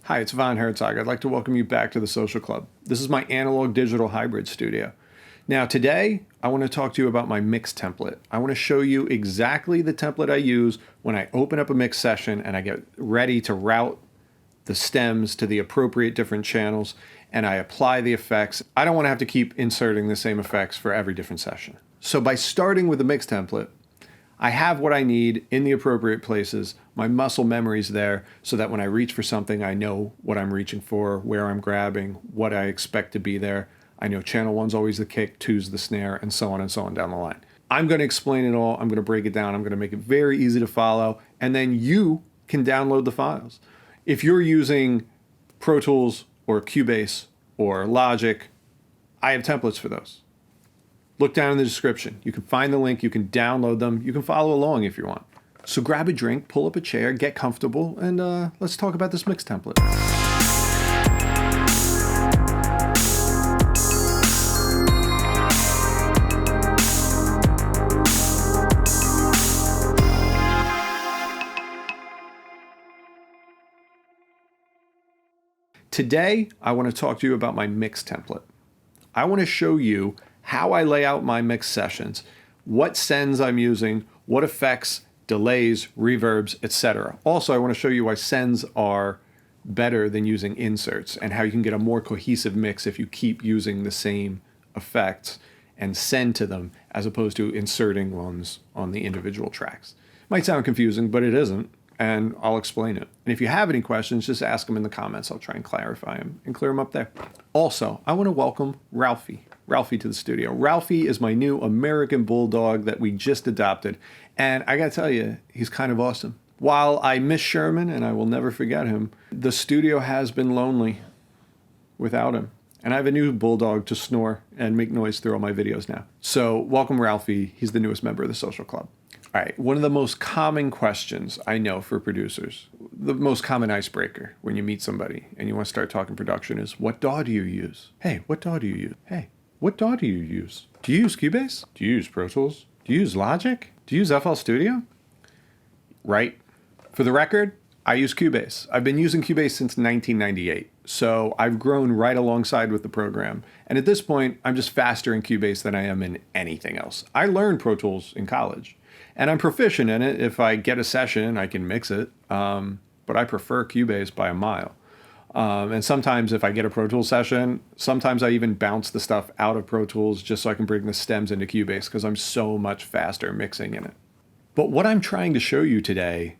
Hi, it's Von Hertzog. I'd like to welcome you back to the Social Club. This is my analog digital hybrid studio. Now today, I want to talk to you about my mix template. I want to show you exactly the template I use when I open up a mix session and I get ready to route the stems to the appropriate different channels and I apply the effects. I don't want to have to keep inserting the same effects for every different session. So by starting with the mix template, I have what I need in the appropriate places. My muscle memory's there so that when I reach for something, I know what I'm reaching for, where I'm grabbing, what I expect to be there. I know channel 1's always the kick, 2's the snare, and so on down the line. I'm going to explain it all. I'm going to break it down. I'm going to make it very easy to follow, and then you can download the files. If you're using Pro Tools or Cubase or Logic, I have templates for those. Look down in the description. You can find the link, you can download them, you can follow along if you want. So grab a drink, pull up a chair, get comfortable, and let's talk about this mix template. Today, I want to talk to you about my mix template. I want to show you how I lay out my mix sessions, what sends I'm using, what effects, delays, reverbs, etc. Also, I want to show you why sends are better than using inserts and how you can get a more cohesive mix if you keep using the same effects and send to them as opposed to inserting ones on the individual tracks. Might sound confusing, but it isn't, and I'll explain it. And if you have any questions, just ask them in the comments. I'll try and clarify them and clear them up there. Also, I want to welcome Ralphie to the studio. Ralphie is my new American Bulldog that we just adopted. And I gotta tell you, he's kind of awesome. While I miss Sherman and I will never forget him, the studio has been lonely without him. And I have a new Bulldog to snore and make noise through all my videos now. So welcome Ralphie. He's the newest member of the Social Club. All right, one of the most common questions I know for producers, the most common icebreaker when you meet somebody and you want to start talking production is, what DAW do you use? Hey, what DAW do you use? Hey, what DAW do you use? Do you use Cubase? Do you use Pro Tools? Do you use Logic? Do you use FL Studio? Right. For the record, I use Cubase. I've been using Cubase since 1998, so I've grown right alongside with the program. And at this point, I'm just faster in Cubase than I am in anything else. I learned Pro Tools in college, and I'm proficient in it. If I get a session, I can mix it, but I prefer Cubase by a mile. And sometimes if I get a Pro Tools session, sometimes I even bounce the stuff out of Pro Tools just so I can bring the stems into Cubase because I'm so much faster mixing in it. But what I'm trying to show you today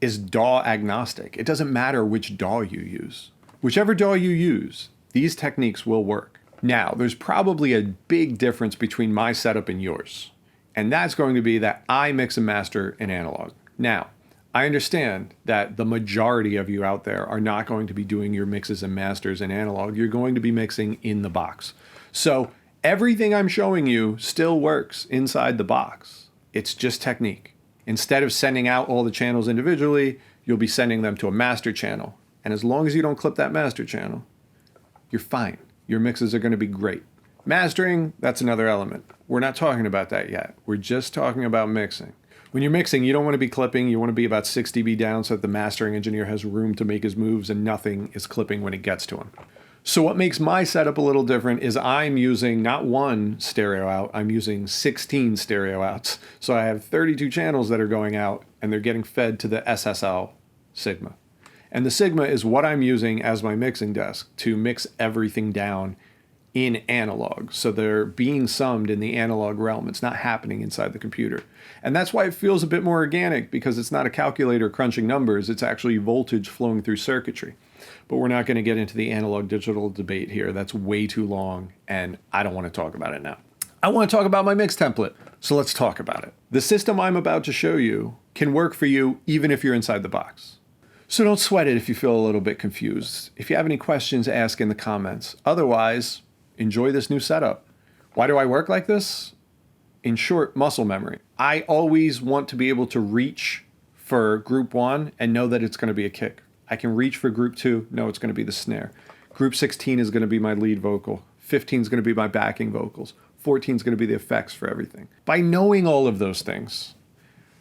is DAW agnostic. It doesn't matter which DAW you use. Whichever DAW you use, these techniques will work. Now, there's probably a big difference between my setup and yours. And that's going to be that I mix and master in analog. Now, I understand that the majority of you out there are not going to be doing your mixes and masters in analog. You're going to be mixing in the box. So everything I'm showing you still works inside the box. It's just technique. Instead of sending out all the channels individually, you'll be sending them to a master channel. And as long as you don't clip that master channel, you're fine. Your mixes are going to be great. Mastering, that's another element. We're not talking about that yet. We're just talking about mixing. When you're mixing, you don't want to be clipping. You want to be about 6 dB down so that the mastering engineer has room to make his moves and nothing is clipping when it gets to him. So what makes my setup a little different is I'm using not one stereo out, I'm using 16 stereo outs. So I have 32 channels that are going out and they're getting fed to the SSL Sigma. And the Sigma is what I'm using as my mixing desk to mix everything down in analog. So they're being summed in the analog realm. It's not happening inside the computer. And that's why it feels a bit more organic, because it's not a calculator crunching numbers. It's actually voltage flowing through circuitry. But we're not going to get into the analog digital debate here. That's way too long, and I don't want to talk about it now. I want to talk about my mix template. So let's talk about it. The system I'm about to show you can work for you even if you're inside the box. So don't sweat it if you feel a little bit confused. If you have any questions, ask in the comments. Otherwise, enjoy this new setup. Why do I work like this? In short, muscle memory. I always want to be able to reach for group 1 and know that it's going to be a kick. I can reach for group 2, know it's going to be the snare. Group 16 is going to be my lead vocal. 15 is going to be my backing vocals. 14 is going to be the effects for everything. By knowing all of those things,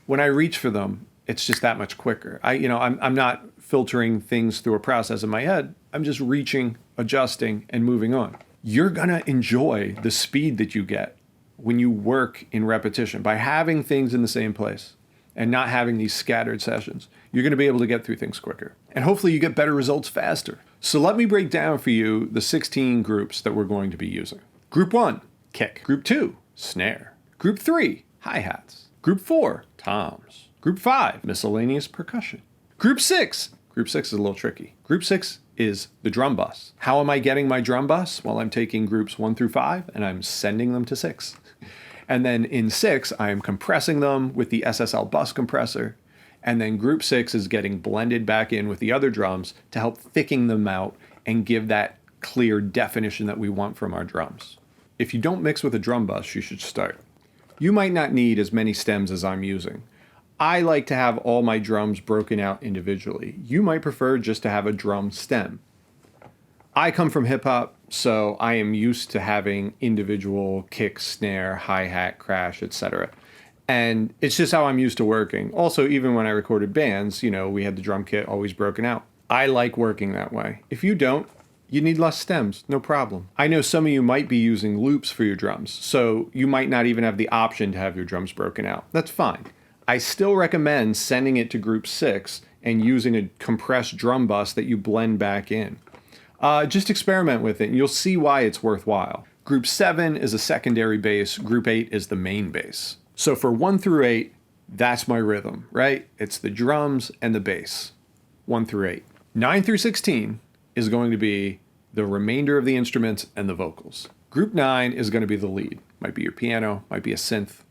when I reach for them, it's just that much quicker. I'm not filtering things through a process in my head. I'm just reaching, adjusting, and moving on. You're gonna enjoy the speed that you get when you work in repetition by having things in the same place and not having these scattered sessions. You're gonna be able to get through things quicker. And hopefully you get better results faster. So let me break down for you the 16 groups that we're going to be using. Group 1, kick. Group 2, snare. Group 3, hi-hats. Group 4, toms. Group 5, miscellaneous percussion. Group 6 is a little tricky. Group 6 is the drum bus. How am I getting my drum bus? Well, I'm taking groups 1 through 5 and I'm sending them to 6. And then in 6, I am compressing them with the SSL bus compressor. And then group 6 is getting blended back in with the other drums to help thicken them out and give that clear definition that we want from our drums. If you don't mix with a drum bus, you should start. You might not need as many stems as I'm using. I like to have all my drums broken out individually. You might prefer just to have a drum stem. I come from hip hop, so I am used to having individual kick, snare, hi-hat, crash, etc. And it's just how I'm used to working. Also, even when I recorded bands, we had the drum kit always broken out. I like working that way. If you don't, you need less stems, no problem. I know some of you might be using loops for your drums, so you might not even have the option to have your drums broken out. That's fine. I still recommend sending it to group 6 and using a compressed drum bus that you blend back in. Just experiment with it and you'll see why it's worthwhile. Group 7 is a secondary bass, group 8 is the main bass. So for 1 through 8, that's my rhythm, right? It's the drums and the bass, 1 through 8. 9 through 16 is going to be the remainder of the instruments and the vocals. Group 9 is going to be the lead. Might be your piano, might be a synth,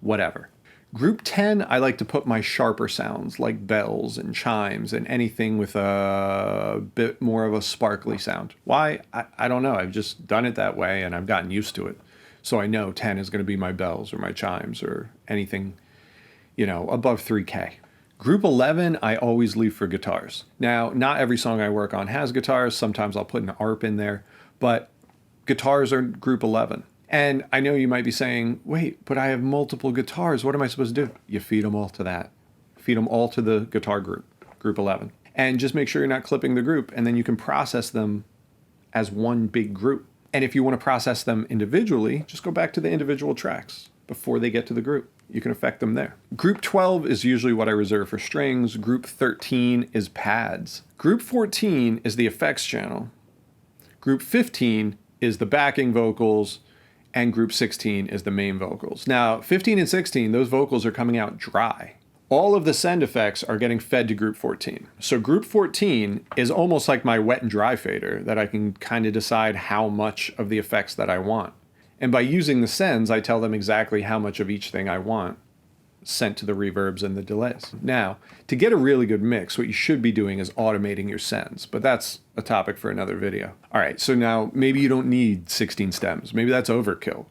whatever. Group 10, I like to put my sharper sounds like bells and chimes and anything with a bit more of a sparkly sound. Why? I don't know. I've just done it that way and I've gotten used to it. So I know 10 is going to be my bells or my chimes or anything, above 3K. Group 11, I always leave for guitars. Now, not every song I work on has guitars. Sometimes I'll put an ARP in there, but guitars are group 11. And I know you might be saying, wait, but I have multiple guitars. What am I supposed to do? You feed them all to that. Feed them all to the guitar group, group 11. And just make sure you're not clipping the group, and then you can process them as one big group. And if you want to process them individually, just go back to the individual tracks before they get to the group. You can affect them there. Group 12 is usually what I reserve for strings. Group 13 is pads. Group 14 is the effects channel. Group 15 is the backing vocals. And group 16 is the main vocals. Now, 15 and 16, those vocals are coming out dry. All of the send effects are getting fed to group 14. So group 14 is almost like my wet and dry fader that I can kind of decide how much of the effects that I want. And by using the sends, I tell them exactly how much of each thing I want sent to the reverbs and the delays. Now, to get a really good mix, what you should be doing is automating your sends, but that's a topic for another video. All right, so now maybe you don't need 16 stems. Maybe that's overkill.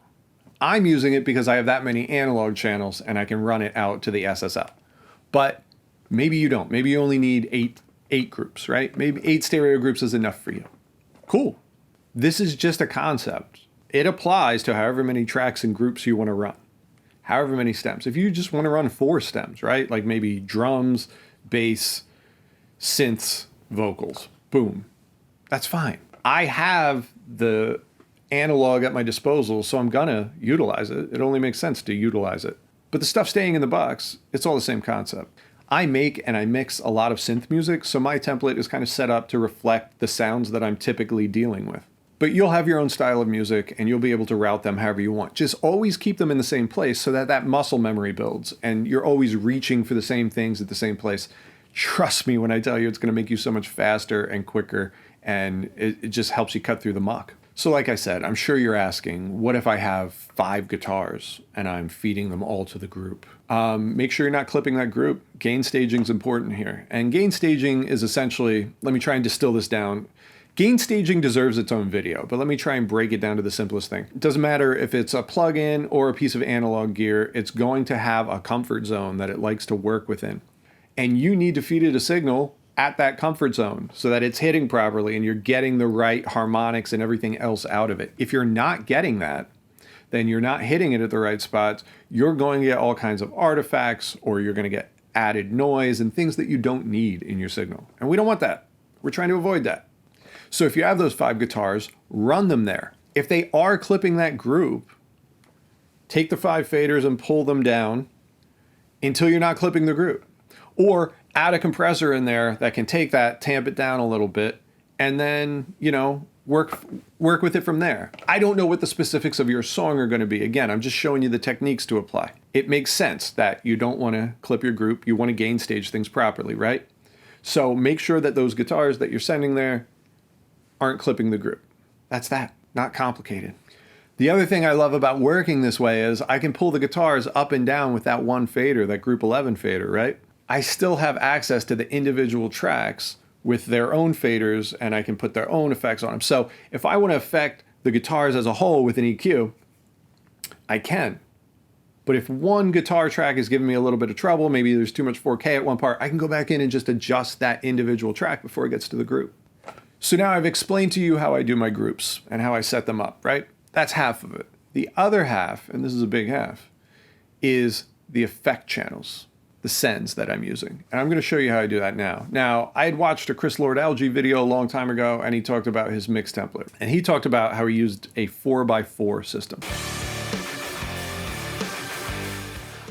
I'm using it because I have that many analog channels and I can run it out to the SSL. But maybe you don't. Maybe you only need eight groups, right? Maybe 8 stereo groups is enough for you. Cool. This is just a concept. It applies to however many tracks and groups you want to run. However many stems. If you just want to run 4 stems, right? Like maybe drums, bass, synths, vocals. Boom. That's fine. I have the analog at my disposal, so I'm gonna utilize it. It only makes sense to utilize it. But the stuff staying in the box, it's all the same concept. I make and I mix a lot of synth music, so my template is kind of set up to reflect the sounds that I'm typically dealing with. But you'll have your own style of music and you'll be able to route them however you want. Just always keep them in the same place so that that muscle memory builds and you're always reaching for the same things at the same place. Trust me when I tell you it's going to make you so much faster and quicker, and it just helps you cut through the muck. So like I said, I'm sure you're asking, what if I have 5 guitars and I'm feeding them all to the group? Make sure you're not clipping that group. Gain staging is important here. And gain staging is essentially, let me try and distill this down. Gain staging deserves its own video, but let me try and break it down to the simplest thing. It doesn't matter if it's a plug-in or a piece of analog gear, it's going to have a comfort zone that it likes to work within. And you need to feed it a signal at that comfort zone so that it's hitting properly and you're getting the right harmonics and everything else out of it. If you're not getting that, then you're not hitting it at the right spots. You're going to get all kinds of artifacts, or you're going to get added noise and things that you don't need in your signal. And we don't want that. We're trying to avoid that. So if you have those 5 guitars, run them there. If they are clipping that group, take the 5 faders and pull them down until you're not clipping the group. Or add a compressor in there that can take that, tamp it down a little bit, and then, work with it from there. I don't know what the specifics of your song are going to be. Again, I'm just showing you the techniques to apply. It makes sense that you don't want to clip your group. You want to gain stage things properly, right? So make sure that those guitars that you're sending there aren't clipping the group. That's that. Not complicated. The other thing I love about working this way is I can pull the guitars up and down with that one fader, that group 11 fader, right? I still have access to the individual tracks with their own faders, and I can put their own effects on them. So if I want to affect the guitars as a whole with an EQ, I can. But if one guitar track is giving me a little bit of trouble, maybe there's too much 4K at one part, I can go back in and just adjust that individual track before it gets to the group. So now I've explained to you how I do my groups and how I set them up, right? That's half of it. The other half, and this is a big half, is the effect channels, the sends that I'm using. And I'm going to show you how I do that now. Now, I had watched a Chris Lord-Alge video a long time ago, and he talked about his mix template. And he talked about how he used a 4x4 system.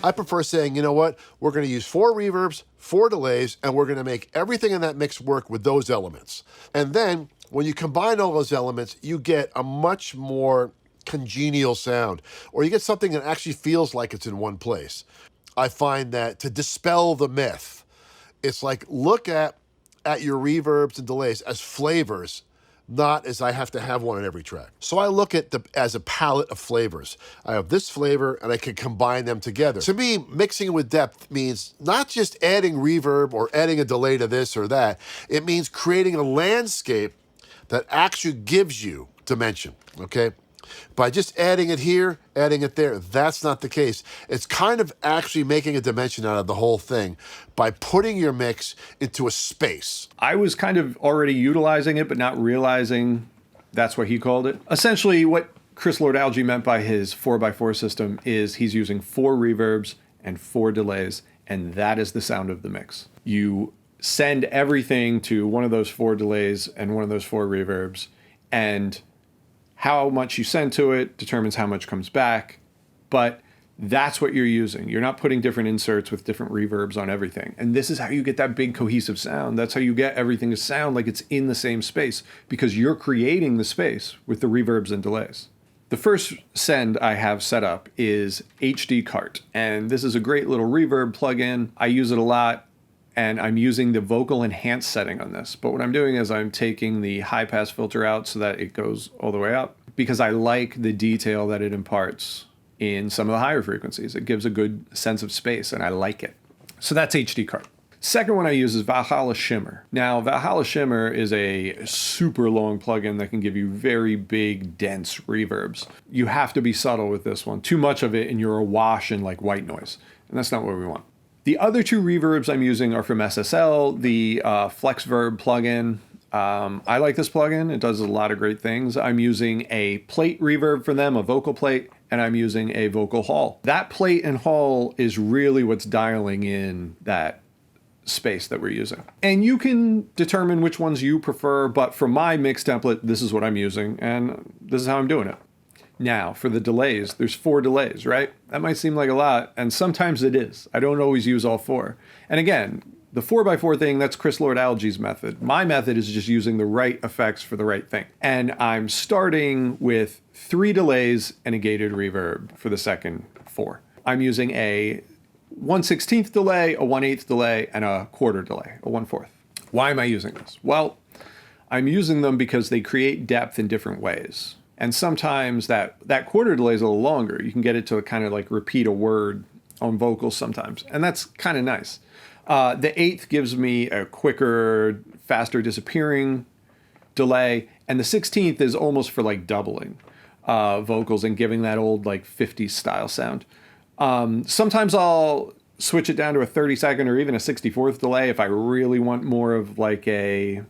I prefer saying, you know what, we're going to use 4 reverbs, 4 delays, and we're going to make everything in that mix work with those elements. And then when you combine all those elements, you get a much more congenial sound, or you get something that actually feels like it's in one place. I find that to dispel the myth, it's like look at your reverbs and delays as flavors, not as I have to have one on every track. So I look at as a palette of flavors. I have this flavor and I can combine them together. To me, mixing with depth means not just adding reverb or adding a delay to this or that. It means creating a landscape that actually gives you dimension, okay? By just adding it here, adding it there, that's not the case. It's kind of actually making a dimension out of the whole thing by putting your mix into a space. I was kind of already utilizing it, but not realizing that's what he called it. Essentially, what Chris Lord-Alge meant by his 4x4 system is he's using 4 reverbs and 4 delays, and that is the sound of the mix. You send everything to one of those 4 delays and one of those 4 reverbs, and how much you send to it determines how much comes back, but that's what you're using. You're not putting different inserts with different reverbs on everything. And this is how you get that big cohesive sound. That's how you get everything to sound like it's in the same space, because you're creating the space with the reverbs and delays. The first send I have set up is HD Cart, and this is a great little reverb plugin. I use it a lot, and I'm using the vocal enhance setting on this. But what I'm doing is I'm taking the high pass filter out so that it goes all the way up, because I like the detail that it imparts in some of the higher frequencies. It gives a good sense of space, and I like it. So that's HD Cart. Second one I use is Valhalla Shimmer. Now, Valhalla Shimmer is a super long plugin that can give you very big, dense reverbs. You have to be subtle with this one. Too much of it and you're awash in like white noise, and that's not what we want. The other 2 reverbs I'm using are from SSL, the FlexVerb plugin. I like this plugin. It does a lot of great things. I'm using a plate reverb for them, a vocal plate, and I'm using a vocal hall. That plate and hall is really what's dialing in that space that we're using. And you can determine which ones you prefer, but for my mix template, this is what I'm using, and this is how I'm doing it. Now, for the delays, there's 4 delays, right? That might seem like a lot, and sometimes it is. I don't always use all 4. And again, the 4x4 thing, that's Chris Lord-Alge's method. My method is just using the right effects for the right thing. And I'm starting with 3 delays and a gated reverb for the second 4. I'm using a 1/16 delay, a 1/8 delay, and a quarter delay, a 1/4. Why am I using this? Well, I'm using them because they create depth in different ways. And sometimes that quarter delay is a little longer. You can get it to kind of like repeat a word on vocals sometimes. And that's kind of nice. The 1/8 gives me a quicker, faster disappearing delay. And the 16th is almost for like doubling vocals and giving that old like 50s style sound. Sometimes I'll switch it down to a 30-second or even a 64th delay if I really want more of like a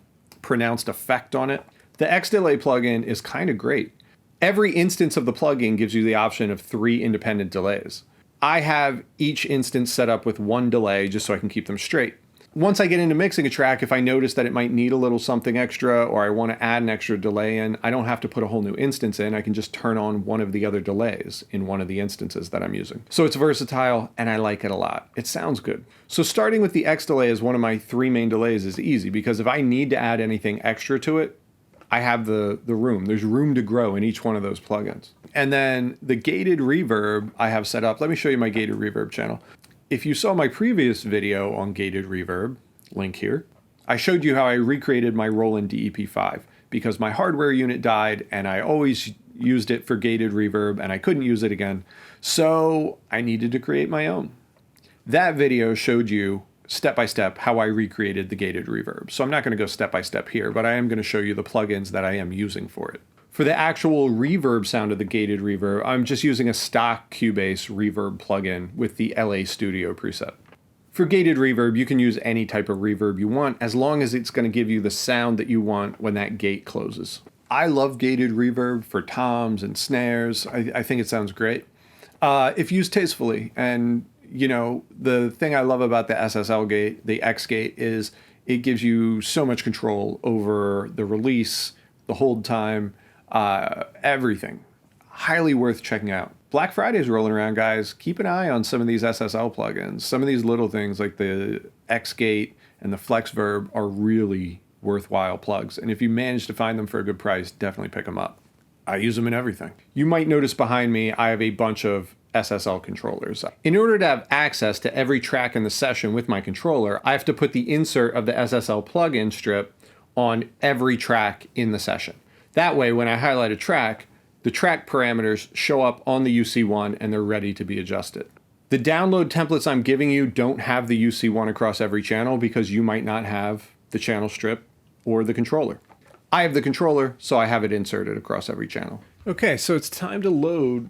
pronounced effect on it. The X-Delay plugin is kind of great. Every instance of the plugin gives you the option of 3 independent delays. I have each instance set up with one delay just so I can keep them straight. Once I get into mixing a track, if I notice that it might need a little something extra or I want to add an extra delay in, I don't have to put a whole new instance in. I can just turn on one of the other delays in one of the instances that I'm using. So it's versatile and I like it a lot. It sounds good. So starting with the X delay as one of my 3 main delays is easy because if I need to add anything extra to it, I have the room. There's room to grow in each one of those plugins. And then the gated reverb I have set up. Let me show you my gated reverb channel. If you saw my previous video on gated reverb, link here, I showed you how I recreated my Roland DEP5 because my hardware unit died and I always used it for gated reverb and I couldn't use it again. So I needed to create my own. That video showed you step by step how I recreated the gated reverb. So I'm not going to go step by step here, but I am going to show you the plugins that I am using for it. For the actual reverb sound of the gated reverb, I'm just using a stock Cubase reverb plugin with the LA Studio preset. For gated reverb, you can use any type of reverb you want as long as it's going to give you the sound that you want when that gate closes. I love gated reverb for toms and snares. I think it sounds great. If used tastefully. And, you know, the thing I love about the SSL gate, the X gate, is it gives you so much control over the release, the hold time, everything. Highly worth checking out. Black Friday's rolling around, guys. Keep an eye on some of these SSL plugins. Some of these little things like the X gate and the Flex Verb are really worthwhile plugs. And if you manage to find them for a good price, definitely pick them up. I use them in everything. You might notice behind me, I have a bunch of SSL controllers. In order to have access to every track in the session with my controller, I have to put the insert of the SSL plugin strip on every track in the session. That way, when I highlight a track, the track parameters show up on the UC1 and they're ready to be adjusted. The download templates I'm giving you don't have the UC1 across every channel because you might not have the channel strip or the controller. I have the controller, so I have it inserted across every channel. Okay, so it's time to load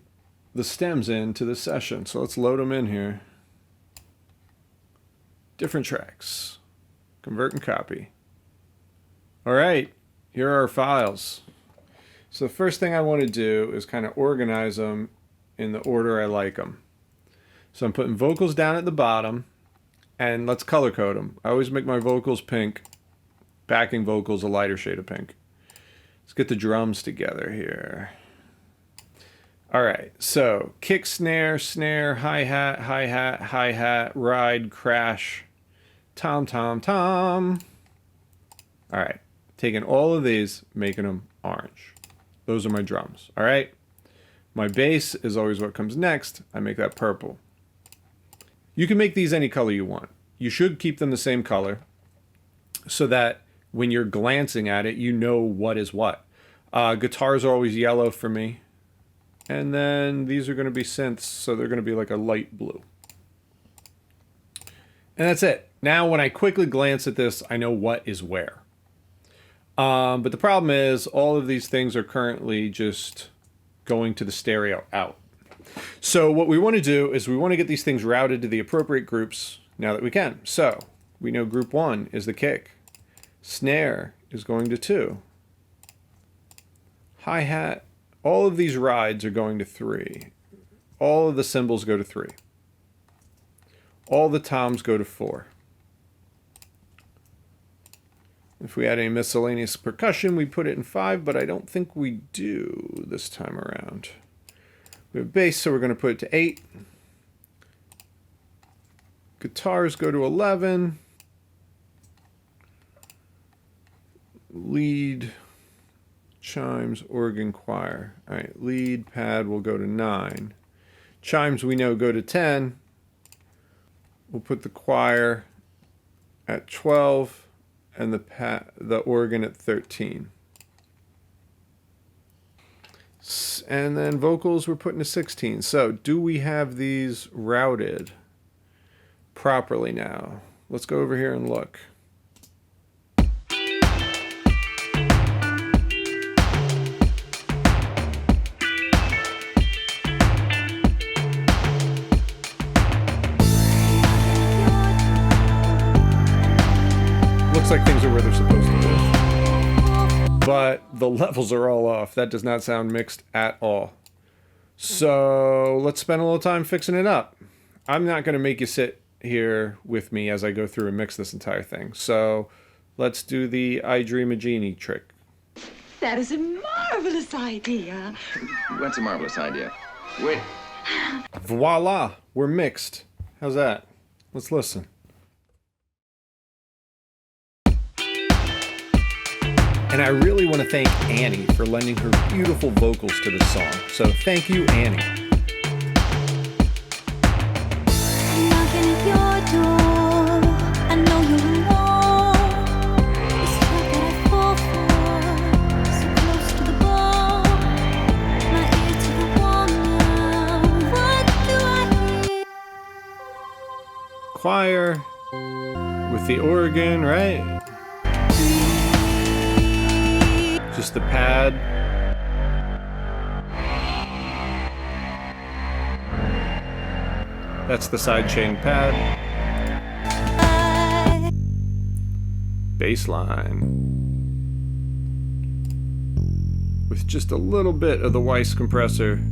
the stems into the session. So let's load them in here. Different tracks. Convert and copy. All right, here are our files. So the first thing I want to do is kind of organize them in the order I like them. So I'm putting vocals down at the bottom, and let's color code them. I always make my vocals pink, backing vocals a lighter shade of pink. Let's get the drums together here. All right, so kick, snare, snare, hi-hat, hi-hat, hi-hat, ride, crash, tom, tom, tom. All right, taking all of these, making them orange. Those are my drums, all right? My bass is always what comes next. I make that purple. You can make these any color you want. You should keep them the same color so that when you're glancing at it, you know what is what. Guitars are always yellow for me. And then these are going to be synths, so they're going to be like a light blue. And that's it. Now, when I quickly glance at this, I know what is where. But the problem is all of these things are currently just going to the stereo out. So what we want to do is we want to get these things routed to the appropriate groups now that we can. So we know group 1 is the kick. Snare is going to 2. Hi-hat, all of these rides are going to 3. All of the cymbals go to 3. All the toms go to 4. If we add any miscellaneous percussion, we put it in 5, but I don't think we do this time around. We have bass, so we're going to put it to 8. Guitars go to 11. Lead, chimes, organ, choir. All right, lead, pad will go to 9. Chimes we know go to 10. We'll put the choir at 12. And the organ at 13. And then vocals we're putting to 16. So do we have these routed properly now? Let's go over here and look. Looks like things are where they're supposed to be. But the levels are all off. That does not sound mixed at all. So let's spend a little time fixing it up. I'm not going to make you sit here with me as I go through and mix this entire thing. So let's do the I Dream a Genie trick. That is a marvelous idea. What's a marvelous idea? Wait. Voila, we're mixed. How's that? Let's listen. And I really want to thank Annie for lending her beautiful vocals to this song. So thank you, Annie. Knocking at your door, I know you're alone. It's not that I fall for, so close to the ball. My ear to the wall now. What do I hear? Choir with the organ, right? Just the pad. That's the sidechain pad. Bass line. With just a little bit of the Weiss compressor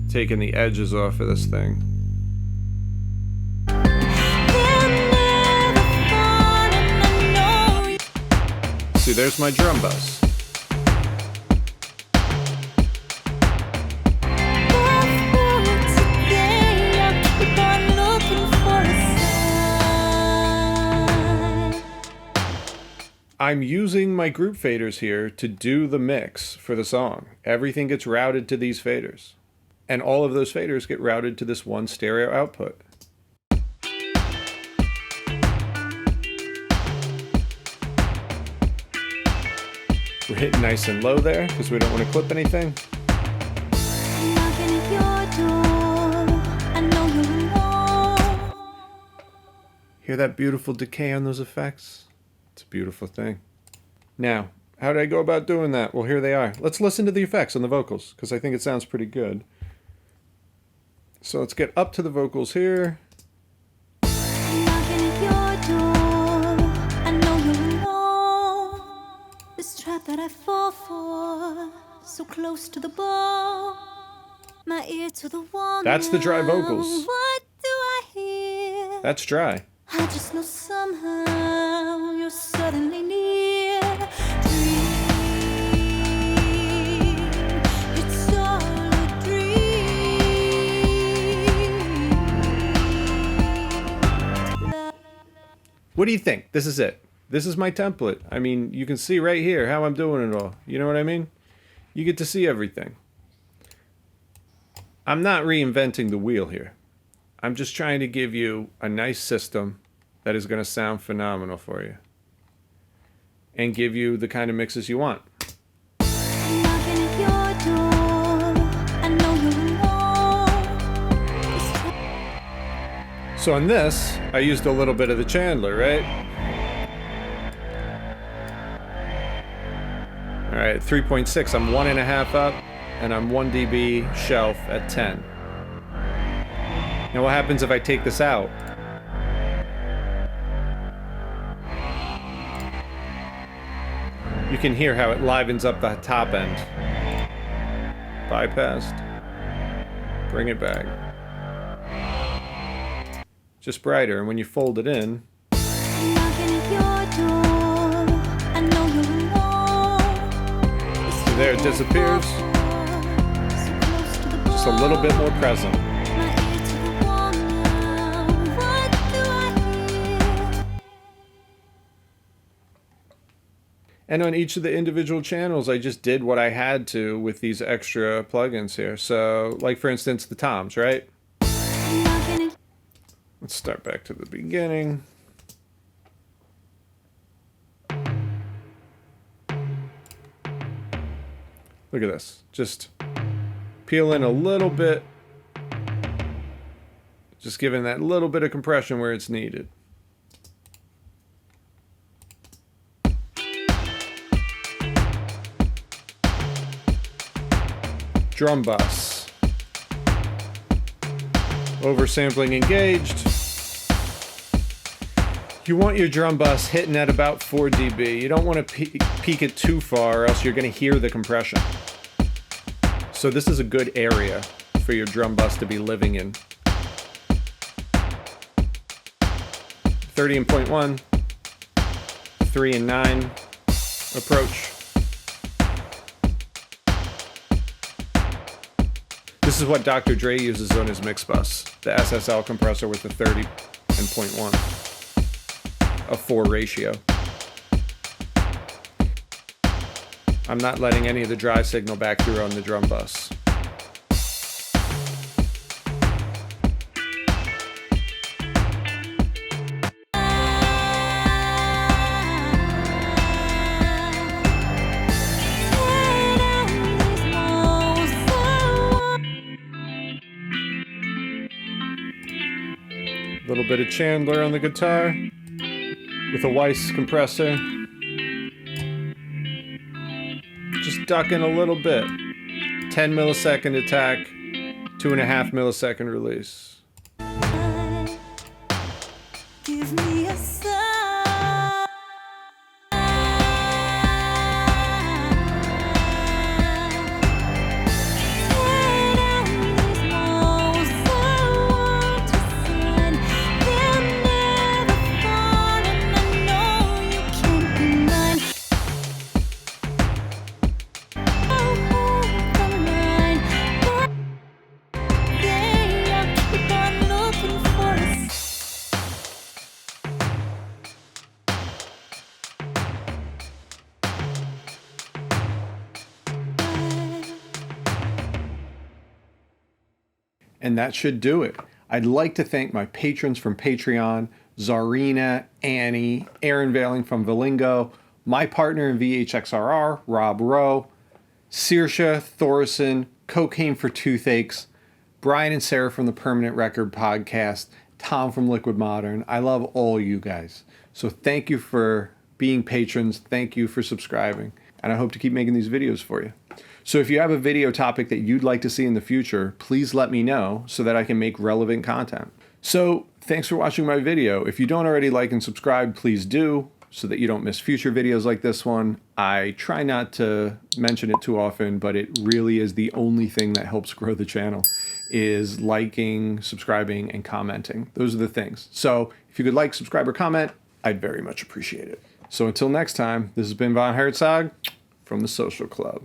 taking the edges off of this thing. See, there's my drum bus. I'm using my group faders here to do the mix for the song. Everything gets routed to these faders. And all of those faders get routed to this one stereo output. We're hitting nice and low there because we don't want to clip anything. Hear that beautiful decay on those effects? It's a beautiful thing. Now, how did I go about doing that? Well, here they are. Let's listen to the effects on the vocals, because I think it sounds pretty good. So let's get up to the vocals here. This trap that I fall for, so close to the ball. My ear to the wall. That's the dry vocals. What do I hear? That's dry. I just know somehow you're suddenly near. Dream, it's all a dream. What do you think? This is it. This is my template. I mean, you can see right here how I'm doing it all. You know what I mean? You get to see everything. I'm not reinventing the wheel here. I'm just trying to give you a nice system that is going to sound phenomenal for you. And give you the kind of mixes you want. So on this, I used a little bit of the Chandler, right? All right, 3.6, I'm 1.5 up, and I'm 1 dB shelf at 10. Now what happens if I take this out? You can hear how it livens up the top end. Bypassed. Bring it back. Just brighter, and when you fold it in, there it disappears. Just a little bit more present. And on each of the individual channels, I just did what I had to with these extra plugins here. So, like for instance, the toms, right? Let's start back to the beginning. Look at this. Just peel in a little bit. Just giving that little bit of compression where it's needed. Drum bus. Oversampling engaged. You want your drum bus hitting at about 4 dB. You don't want to peak it too far or else you're going to hear the compression. So this is a good area for your drum bus to be living in. 30 and 0.1, 3 and 9 approach. This is what Dr. Dre uses on his mix bus, the SSL compressor with the 30 and 0.1, a 4 ratio. I'm not letting any of the dry signal back through on the drum bus. A little bit of Chandler on the guitar with a Weiss compressor. Just ducking a little bit. 10 millisecond attack, 2.5 millisecond release. Give me a sign. Tear down these walls I want to sign. They'll never fall, and I know you can't be mine. Oh, the line. Yeah, I'll keep on looking for a And that should do it. I'd like to thank my patrons from Patreon, Zarina, Annie, Aaron Veiling from Valingo, my partner in VHXRR, Rob Rowe, Saoirse, Thorson, Cocaine for Toothaches, Brian and Sarah from the Permanent Record Podcast, Tom from Liquid Modern. I love all you guys. So thank you for being patrons. Thank you for subscribing. And I hope to keep making these videos for you. So if you have a video topic that you'd like to see in the future, please let me know so that I can make relevant content. So thanks for watching my video. If you don't already like and subscribe, please do so that you don't miss future videos like this one. I try not to mention it too often, but it really is the only thing that helps grow the channel, is liking, subscribing, and commenting. Those are the things. So if you could like, subscribe, or comment, I'd very much appreciate it. So until next time, this has been Von Hertzog from the Social Club.